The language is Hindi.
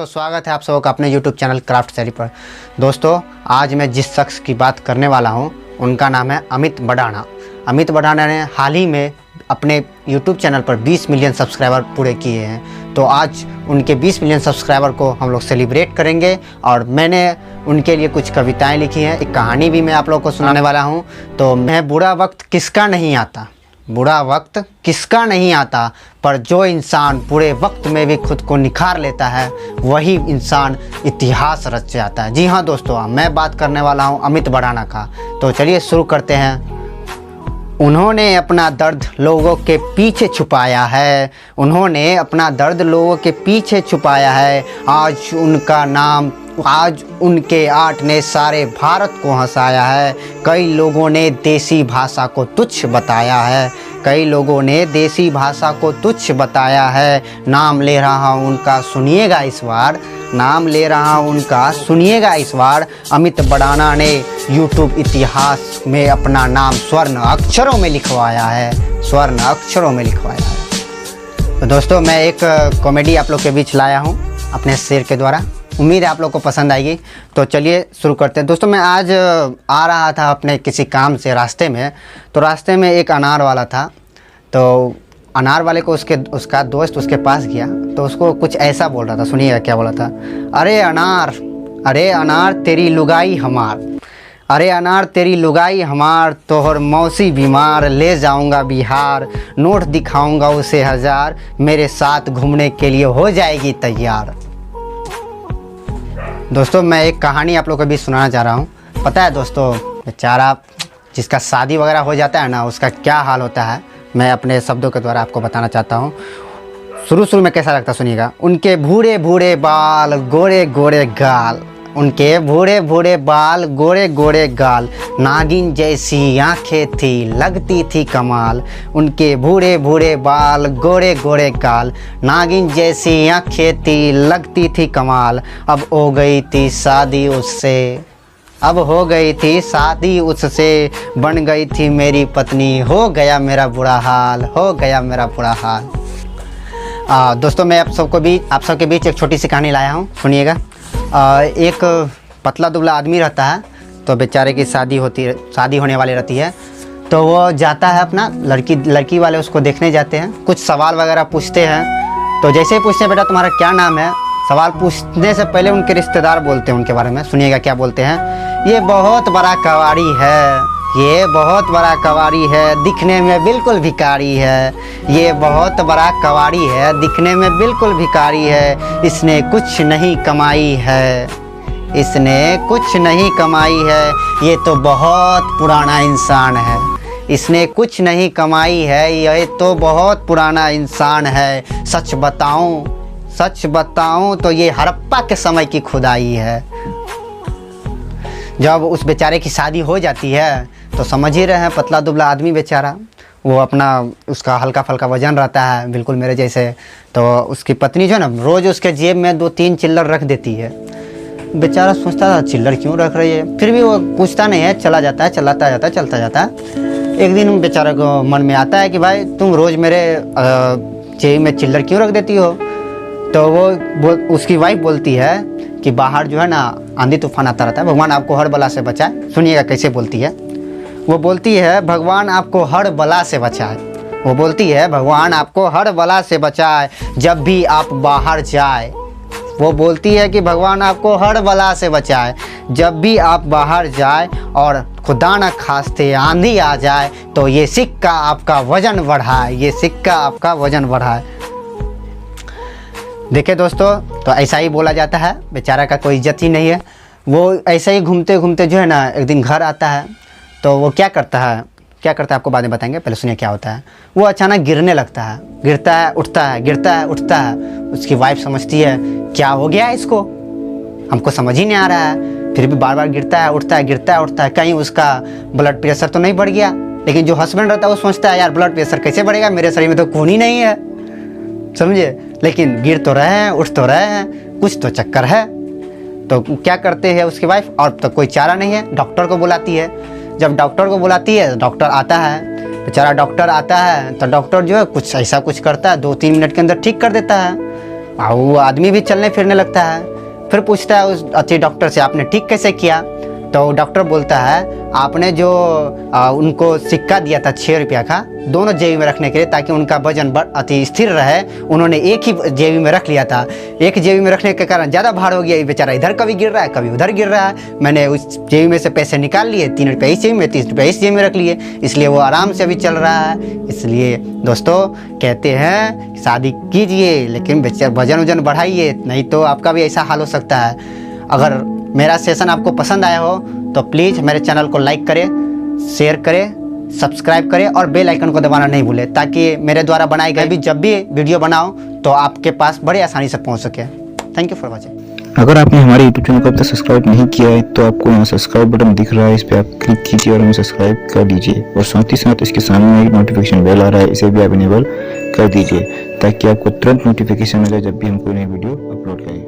दोस्तों, स्वागत है आप सबका अपने YouTube चैनल क्राफ्ट शैली पर। दोस्तों, आज मैं जिस शख्स की बात करने वाला हूं, उनका नाम है अमित बड़ाना। अमित बड़ाना ने हाल ही में अपने YouTube चैनल पर 20 मिलियन सब्सक्राइबर पूरे किए हैं। तो आज उनके 20 मिलियन सब्सक्राइबर को हम लोग सेलिब्रेट करेंगे और मैंने उनके लिए कुछ कविताएँ लिखी हैं, एक कहानी भी मैं आप लोगों को सुनाने वाला हूँ। तो मैं बुरा वक्त किसका नहीं आता, बुरा वक्त किसका नहीं आता, पर जो इंसान बुरे वक्त में भी खुद को निखार लेता है वही इंसान इतिहास रच जाता है। जी हाँ दोस्तों, मैं बात करने वाला हूँ अमित बड़ाना का। तो चलिए शुरू करते हैं। उन्होंने अपना दर्द लोगों के पीछे छुपाया है, उन्होंने अपना दर्द लोगों के पीछे छुपाया है। आज उनके आर्ट ने सारे भारत को हंसाया है। कई लोगों ने देसी भाषा को तुच्छ बताया है, कई लोगों ने देसी भाषा को तुच्छ बताया है। नाम ले रहा हूँ उनका, सुनिएगा इस बार, नाम ले रहा हूँ उनका, सुनिएगा इस बार। अमित बड़ाना ने YouTube इतिहास में अपना नाम स्वर्ण अक्षरों में लिखवाया है, स्वर्ण अक्षरों में लिखवाया है। तो दोस्तों, मैं एक कॉमेडी आप लोग के बीच लाया हूँ अपने शेर के द्वारा। उम्मीद है आप लोग को पसंद आएगी। तो चलिए शुरू करते हैं। दोस्तों, मैं आज आ रहा था अपने किसी काम से रास्ते में, तो रास्ते में एक अनार वाला था। तो अनार वाले को उसका दोस्त उसके पास गया, तो उसको कुछ ऐसा बोल रहा था, सुनिएगा क्या बोला था। अरे अनार तेरी लुगाई हमार, अरे अनार तेरी लुगाई हमार, तोहर मौसी बीमार, ले जाऊंगा बिहार, नोट दिखाऊंगा उसे 1000, मेरे साथ घूमने के लिए हो जाएगी तैयार। दोस्तों, मैं एक कहानी आप लोगों को भी सुनाना चाह रहा हूँ। पता है दोस्तों, बेचारा जिसका शादी वगैरह हो जाता है ना, उसका क्या हाल होता है, मैं अपने शब्दों के द्वारा आपको बताना चाहता हूँ। शुरू में कैसा लगता सुनिएगा। उनके भूरे भूरे बाल, गोरे गोरे गाल, उनके भूरे भूरे बाल, गोरे गोरे गाल, नागिन जैसी आंखें थी, लगती थी कमाल। उनके भूरे भूरे बाल, गोरे गोरे गाल, नागिन जैसी आंखें थी, लगती थी कमाल। अब हो गई थी शादी उससे, अब हो गई थी शादी उससे, बन गई थी मेरी पत्नी, हो गया मेरा बुरा हाल, हो गया मेरा बुरा हाल। दोस्तों, मैं आप सबके बीच एक छोटी सी कहानी लाया हूँ, सुनिएगा। एक पतला दुबला आदमी रहता है, तो बेचारे की शादी होने वाली रहती है। तो वो जाता है अपना लड़की वाले उसको देखने जाते हैं, कुछ सवाल वगैरह पूछते हैं। तो जैसे ही पूछते हैं, बेटा तुम्हारा क्या नाम है, सवाल पूछने से पहले उनके रिश्तेदार बोलते हैं उनके बारे में, सुनिएगा क्या बोलते हैं। ये बहुत बड़ा कवाड़ी है, ये बहुत बड़ा कवाड़ी है, दिखने में बिल्कुल भिखारी है। ये बहुत बड़ा कवाड़ी है, दिखने में बिल्कुल भिखारी है। इसने कुछ नहीं कमाई है, इसने कुछ नहीं कमाई है। ये तो बहुत पुराना इंसान है, इसने कुछ नहीं कमाई है। ये तो बहुत पुराना इंसान है। सच बताऊं तो ये हड़प्पा के समय की खुदाई है। जब उस बेचारे की शादी हो जाती है, तो समझ ही रहे हैं, पतला दुबला आदमी बेचारा, वो अपना उसका हल्का फल्का वजन रहता है, बिल्कुल मेरे जैसे। तो उसकी पत्नी जो है ना, रोज़ उसके जेब में 2-3 चिल्लर रख देती है। बेचारा सोचता था चिल्लर क्यों रख रही है, फिर भी वो पूछता नहीं है, चला जाता है, चलता जाता है। एक दिन बेचारा को मन में आता है कि भाई तुम रोज़ मेरे जेब में चिल्लर क्यों रख देती हो। तो वो उसकी वाइफ बोलती है कि बाहर जो है ना आंधी तूफान आता रहता है, भगवान आपको हर बला से बचाए। सुनिएगा कैसे बोलती है। वो बोलती है भगवान आपको हर बला से बचाए, वो बोलती है भगवान आपको हर बला से बचाए जब भी आप बाहर जाए। वो बोलती है कि भगवान आपको हर बला से बचाए जब भी आप बाहर जाए, और खुदा न खास्ते आंधी आ जाए तो ये सिक्का आपका वजन बढ़ाए, ये सिक्का आपका वजन बढ़ाए। देखिए दोस्तों, तो ऐसा ही बोला जाता है, बेचारा का कोई इज्जत ही नहीं है। वो ऐसे ही घूमते घूमते जो है ना, एक दिन घर आता है। तो वो क्या करता है आपको बाद में बताएंगे, पहले सुनिए क्या होता है। वो अचानक गिरने लगता है, गिरता है उठता है, गिरता है उठता है। उसकी वाइफ समझती है क्या हो गया है इसको, हमको समझ ही नहीं आ रहा है, फिर भी बार बार गिरता है उठता है, गिरता है उठता है, कहीं उसका ब्लड प्रेशर तो नहीं बढ़ गया। लेकिन जो हस्बैंड रहता है वो सोचता है यार ब्लड प्रेशर कैसे बढ़ेगा, मेरे शरीर में तो खून ही नहीं है, समझे। लेकिन गिर तो रहे हैं, उठ तो रहे हैं, कुछ तो चक्कर है। तो क्या करते हैं उसकी वाइफ, और तो कोई चारा नहीं है, डॉक्टर को बुलाती है। जब डॉक्टर को बुलाती है, डॉक्टर आता है, बेचारा डॉक्टर आता है। तो डॉक्टर जो है कुछ ऐसा कुछ करता है, 2-3 मिनट के अंदर ठीक कर देता है। वो आदमी भी चलने फिरने लगता है। फिर पूछता है उस अच्छे डॉक्टर से, आपने ठीक कैसे किया? तो डॉक्टर बोलता है, आपने जो उनको सिक्का दिया था 6 रुपया का, दोनों जेबी में रखने के लिए, ताकि उनका वजन अति स्थिर रहे, उन्होंने एक ही जेबी में रख लिया था। एक जेबी में रखने के कारण ज़्यादा भार हो गया, ये बेचारा इधर कभी गिर रहा है कभी उधर गिर रहा है। मैंने उस जेबी में से पैसे निकाल लिए, 3 रुपये इस जेबी में, 30 रुपये इस जेबी में रख लिए, इसलिए वो आराम से अभी चल रहा है। इसलिए दोस्तों कहते हैं शादी कीजिए लेकिन वजन बढ़ाइए, नहीं तो आपका भी ऐसा हाल हो सकता है। अगर मेरा सेशन आपको पसंद आया हो तो प्लीज़ मेरे चैनल को लाइक करें, शेयर करें, सब्सक्राइब करें और बेल आइकन को दबाना नहीं भूलें, ताकि मेरे द्वारा बनाए गए भी जब भी वीडियो बनाओ तो आपके पास बड़े आसानी से पहुंच सके। Thank you for watching. अगर आपने हमारे यूट्यूब चैनल को अब तक सब्सक्राइब नहीं किया है तो आपको यहाँ सब्सक्राइब बटन दिख रहा है, इस पर आप क्लिक कीजिए और हमें सब्सक्राइब कर दीजिए। और साथ ही साथ इसके सामने एक नोटिफिकेशन बेल आ रहा है, इसे भी आप इनेबल कर दीजिए ताकि आपको तुरंत नोटिफिकेशन मिले जब भी हम कोई नई वीडियो अपलोड करें।